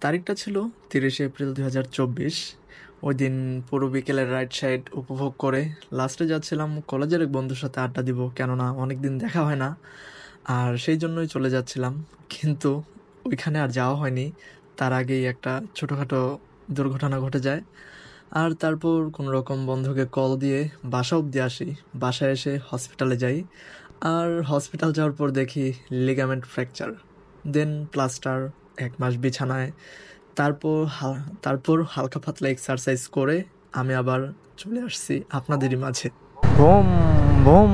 তারিখটা ছিল 30শে এপ্রিল 2024। ওই দিন পুরো বিকেলের রাইড সাইড উপভোগ করে লাস্টে যাচ্ছিলাম কলেজের এক বন্ধুর সাথে আড্ডা দিব, কেননা অনেক দিন দেখা হয় না, আর সেই জন্যই চলে যাচ্ছিলাম। কিন্তু ওইখানে আর যাওয়া হয়নি, তার আগেই একটা ছোটোখাটো দুর্ঘটনা ঘটে যায়। আর তারপর কোনো রকম বন্ধুকে কল দিয়ে বাসা অবধি আসি, বাসায় এসে হসপিটালে যাই। আর হসপিটাল যাওয়ার পর দেখি লিগামেন্ট ফ্র্যাকচার, দেন প্লাস্টার, 1 মাস বিছানায়। তারপর হালকা পাতলা এক্সারসাইজ করে আমি আবার চলে আসছি আপনাদেরই মাঝে। বুম বুম,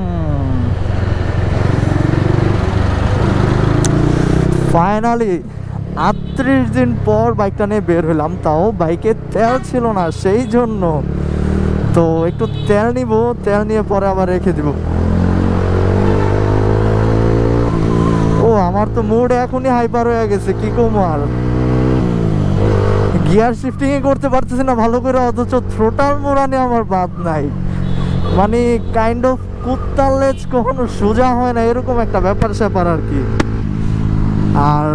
ফাইনালি 38 দিন পর বাইকটা নিয়ে বের হলাম, তাও বাইকে তেল ছিল না, সেই জন্য তো একটু তেল নিব, তেল নিয়ে পরে আবার রেখে দিব। ও আমার তো মুড এখনই হাইপার হয়ে গেছে, কি কমো আর। গিয়ার শিফটিং করতে পারতেছি না ভালো করে, অথচ থ্রোটাল মোড়ানে আমার বাদ নাই। মানে কাইন্ড অফ কুত্তার লেজ কখনো সোজা হয় না, এরকম একটা ব্যাপার স্যাপার আর কি। আর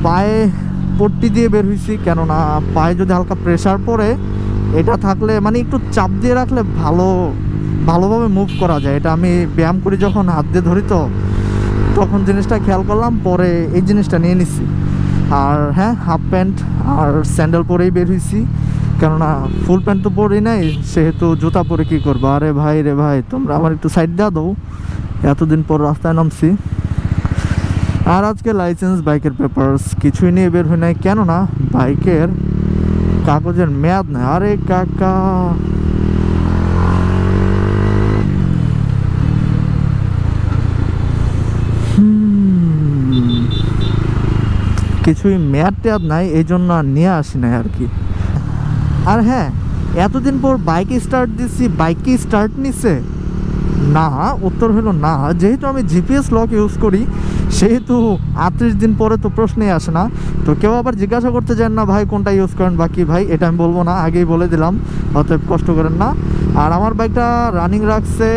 পায়ে পট্টি দিয়ে বের হয়েছি, কেননা পায়ে যদি হালকা প্রেশার পড়ে, এটা থাকলে মানে একটু চাপ দিয়ে রাখলে ভালোভাবে মুভ করা যায়। এটা আমি ব্যায়াম করি যখন হাত দিয়ে ধরি, তো তখন জিনিসটা খেয়াল করলাম, পরে এই জিনিসটা নিয়ে নিচ্ছি। আর হ্যাঁ, হাফ প্যান্ট আর স্যান্ডেল পরেই বের হয়েছি, কেননা ফুল প্যান্ট তো পরেই নাই, সেহেতু জুতা পরে কি করবো। আরে ভাই রে ভাই, তোমরা আমার একটু সাইড দেওয়া দাও, এতদিন পর রাস্তায় নামছি। আর আজকে লাইসেন্স, বাইকের পেপারস কিছুই নিয়ে বের হই নাই, কেননা বাইকের কাগজের মেয়াদ নাই। আরে কাকা, কিছুই মেয়াদ টেয়াদ নাই, এই জন্য আর নিয়ে আসি নাই আর কি। আর হ্যাঁ, এতদিন পর বাইকে স্টার্ট দিচ্ছি, বাইকে স্টার্ট নিছে না? উত্তর হলো না। যেহেতু আমি জিপিএস লক ইউজ করি, সেহেতু 38 দিন পরে তো প্রশ্নই আসে না। তো কেউ আবার জিজ্ঞাসা করতে চান না ভাই কোনটা ইউজ করেন বাকি, ভাই এটা আমি বলবো না, আগেই বলে দিলাম, অতএব কষ্ট করেন না। আর আমার বাইকটা রানিং রাখছে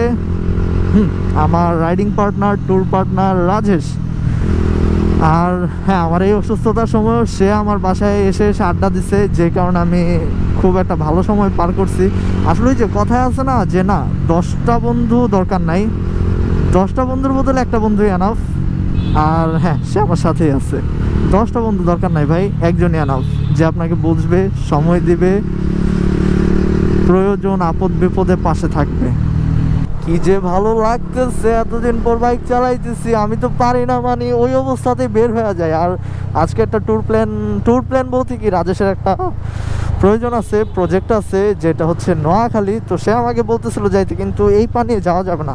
আমার riding partner, tour partner Rajesh. আর হ্যাঁ, আমার এই অসুস্থতার সময় সে আমার বাসায় এসে আড্ডা দিছে, যে কারণে আমি খুব একটা ভালো সময় পার করছি। আসলে যে কথায় আছে না, যে না 10টা বন্ধু দরকার নাই, 10টা বন্ধুর বদলে একটা বন্ধুই এনাফ। আর হ্যাঁ, সে আমার সাথেই আছে। 10টা বন্ধু দরকার নাই ভাই, একজনই এনাফ, যে আপনাকে বুঝবে, সময় দিবে, প্রয়োজন আপদ বিপদে পাশে থাকবে। কি যে ভালো লাগতেছে, এতদিন পর বাইক চালাইতেছি, আমি তো পারি না, মানে ওই অবস্থাতে বের হয়ে যায়। আর আজকে একটা ট্যুর প্ল্যান বলতে কি, রাজেশের একটা প্রয়োজন আছে, প্রজেক্ট আছে, যেটা হচ্ছে নোয়াখালী। তো সে আমাকে বলতেছিল যাইতে, কিন্তু এই পানি যাওয়া যাবে না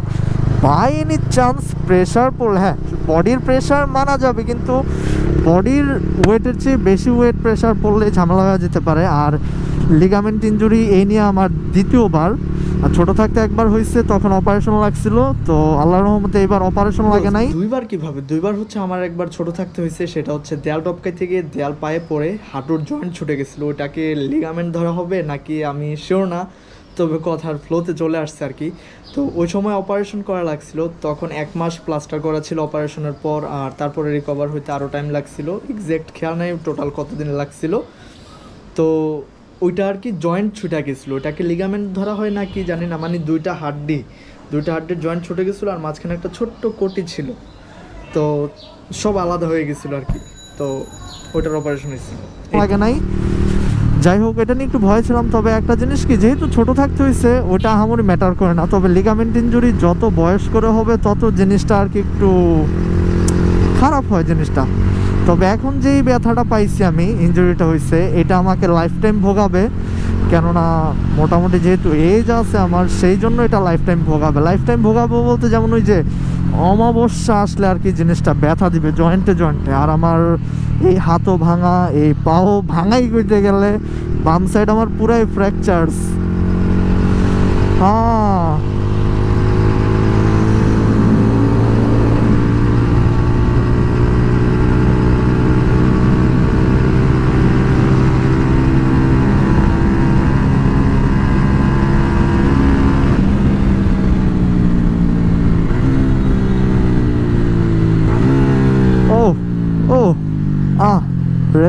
বাই এনি চান্স। প্রেশার পড়লে, হ্যাঁ বডির প্রেশার মানা যাবে, কিন্তু বডির ওয়েটের চেয়ে বেশি ওয়েট প্রেশার পড়লে ঝামেলা হয়ে যেতে পারে। আর লিগামেন্ট ইনজুরি এই নিয়ে আমার দ্বিতীয়বার। আর ছোটো থাকতে একবার হয়েছে, তখন অপারেশন লাগছিল, তো আল্লাহর রহমতে এবার অপারেশন লাগে নাই। দুইবার কিভাবে? দুইবার হচ্ছে আমার একবার ছোট থাকতে হয়েছে, সেটা হচ্ছে দেয়াল টপকাই থেকে দেয়াল পায়ে পড়ে হাঁটুর জয়েন্ট ছুটে গেছিলো। ওটাকে লিগামেন্ট ধরা হবে নাকি আমি শিওর না, তবে কথার ফ্লোতে চলে আসছে আর কি। তো ওই সময় অপারেশন করা লাগছিল, তখন 1 মাস প্লাস্টার করা ছিল অপারেশনের পর, আর তারপরে রিকভার হইতে আরও টাইম লাগছিল, এক্স্যাক্ট খেয়াল নাই টোটাল কতদিন লাগছিল। তো ওইটা আর কি জয়েন্ট ছুটে গেছিলো, ওটাকে লিগামেন্ট ধরা হয় না কি জানি না, মানে দুইটা হাড্ডির জয়েন্ট ছুটে গেছিলো, আর মাঝখানে একটা ছোট্ট কোটি ছিল, তো সব আলাদা হয়ে গেছিলো আর কি। তো ওইটার অপারেশন হয়েছিল। লাগে নাই, যাই হোক, এটা নিয়ে একটু ভয় ছিলাম। তবে একটা জিনিস কি, যেহেতু ছোট থাকতে হয়েছে, ওটা আহামরি ম্যাটার করে না। তবে লিগামেন্ট ইনজুরি যত বয়স করে হবে, তত জিনিসটা আর কি একটু খারাপ হয় জিনিসটা। তবে এখন যেই ব্যথাটা পাইছি আমি, ইনজুরিটা হয়েছে, এটা আমাকে লাইফ টাইম ভোগাবে, কেননা মোটামুটি যেহেতু এজ আছে আমার, সেই জন্য এটা লাইফ টাইম ভোগাবে বলতে যেমন ওই যে অমাবস্যা আসলে আর কি জিনিসটা ব্যথা দিবে জয়েন্টে। আর আমার এই হাতও ভাঙা, এই পাও ভাঙাই করতে গেলে, বাম সাইড আমার পুরাই ফ্র্যাকচারস। হ্যাঁ,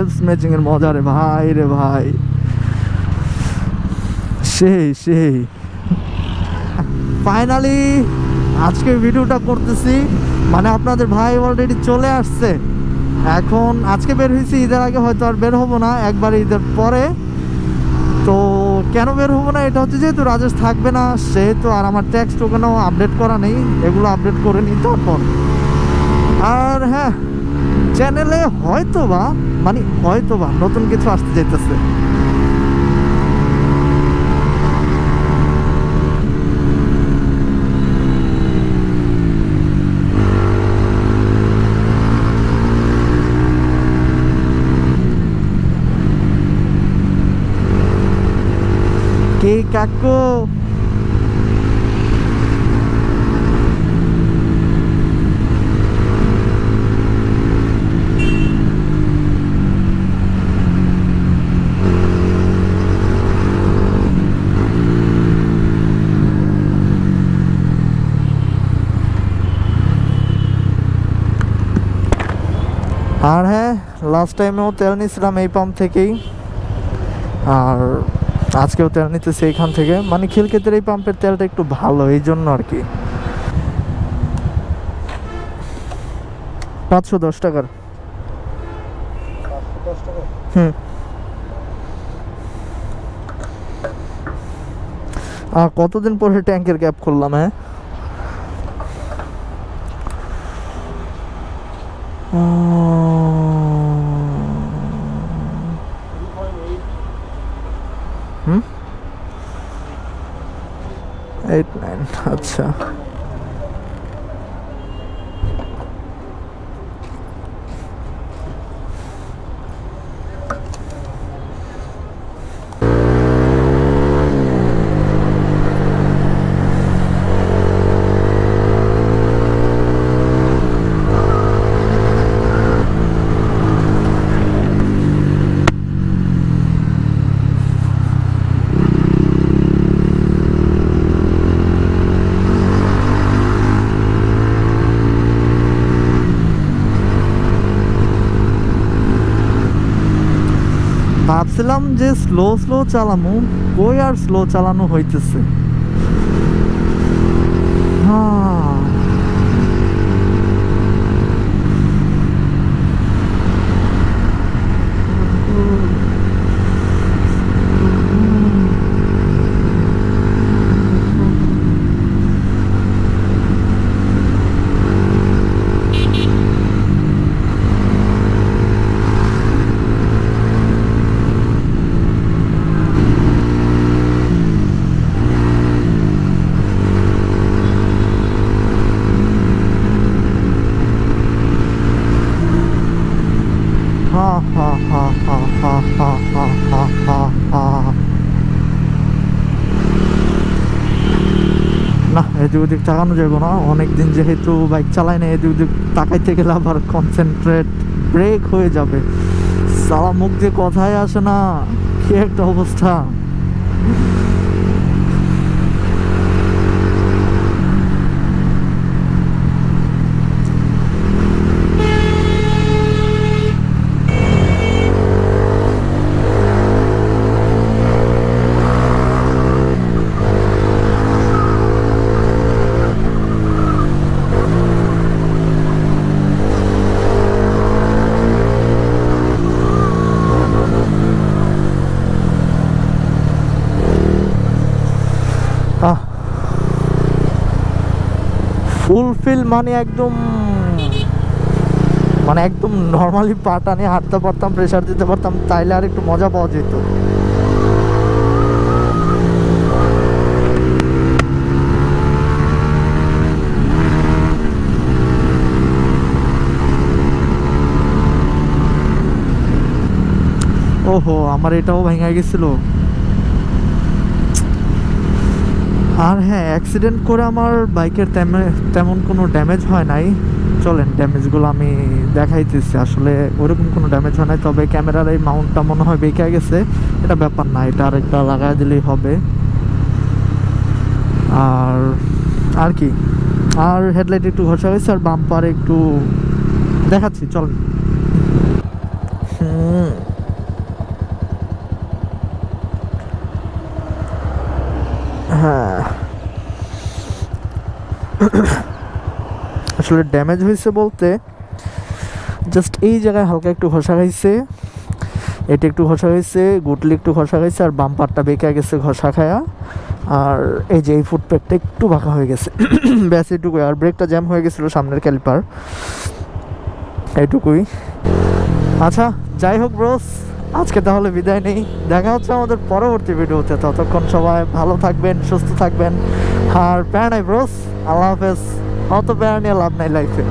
ওয়েভস ম্যাচিং এর মজা রে ভাই, রে ভাই সেই সেই। ফাইনালি আজকে ভিডিওটা করতেছি, মানে আপনাদের ভাই অলরেডি চলে আসছে। এখন আজকে বের হয়েছি, ঈদের আগে হয়তো আর বের হবো না, একবার ঈদের পরে। তো কেন বের হবো না, এটা হচ্ছে যেহেতু রাজেশ থাকবে না সেহেতু, আর আমার ট্যাক্স টোকেনও আপডেট করা নেই, এগুলো আপডেট করে নিই তারপর। আর হ্যাঁ, চ্যানেলে হয়তোবা নতুন কিছু আসতে যাইতেছে। কে কাকু, আর হ্যাঁ, লাস্ট টাইমেও তেল নিয়েছিলাম এই পাম্প থেকেই, আর আজকেও তেল নিতেছি এইখান থেকে। মানে খিলক্ষেতের এই পাম্পের তেলটা একটু ভালো, এই জন্য আর কি। 510 টাকার। হুম। আর কতদিন পরে ট্যাঙ্কের ক্যাপ খুললাম। হ্যাঁ, হুম, 8-9, আচ্ছা। ভাবছিলাম যে স্লো স্লো চালানো, কই আর স্লো চালানো হইতেছে। হ্যাঁ, হ্যাঁ, হ্যাঁ, হ্যাঁ, হ্যাঁ, হ্যাঁ, হ্যাঁ, হ্যাঁ, হ্যাঁ, হ্যাঁ, হ্যাঁ। না, এদিক ওদিক তাকানো যাবে না, অনেকদিন যেহেতু বাইক চালাই না, এদিক ওদিক তাকাইতে গেলে আবার কনসেন্ট্রেট ব্রেক হয়ে যাবে। সালা মুখ দিয়ে কথাই আসে না, কি একটা অবস্থা। ফুলফিল মানে একদম, মানে একদম নর্মালি পা টানে হাঁটতে পারতাম, প্রেশার দিতে পারতাম, তাইলে আর একটু মজা পাওয়া যেত। ওহো, আমার এটাও ভেঙে গেছিল। আর হ্যাঁ, অ্যাক্সিডেন্ট করে আমার বাইকের তেমন কোনো ড্যামেজ হয় নাই। চলেন ড্যামেজগুলো আমি দেখাইতেছি। আসলে ওরকম কোনো ড্যামেজ হয় নাই, তবে ক্যামেরার এই মাউন্টটা মনে হয় বেঁকে গেছে। এটা ব্যাপার না, এটা আরেকটা লাগাই দিলেই হবে। আর আর কি, আর হেডলাইট একটু ঘষা হয়েছে, আর বাম্পার একটু দেখাচ্ছি, চলেন। আসলে ড্যামেজ হয়েছে বলতে জাস্ট এই জায়গায় হালকা একটু ঘষা খাইছে, এটা একটু ঘষা হয়েছে, গুটলি একটু ঘষা খাইছে, আর বাম্পারটা বেঁকে গেছে ঘষা খায়া। আর এই যে এই ফুটপ্যাকটা একটু বাঁকা হয়ে গেছে, ব্যাস এটুকুই। আর ব্রেকটা জ্যাম হয়ে গেছিলো সামনের ক্যালিপার, এইটুকুই। আচ্ছা যাই হোক ব্রোস, আজকে তাহলে বিদায় নেই, দেখা হচ্ছে আমাদের পরবর্তী ভিডিওতে। ততক্ষণ সবাই ভালো থাকবেন, সুস্থ থাকবেন, আর প্যারা নাই ব্রোস, আল্লাহ হাফেজ। অত প্যারা নিয়ে লাভ নাই লাইফে।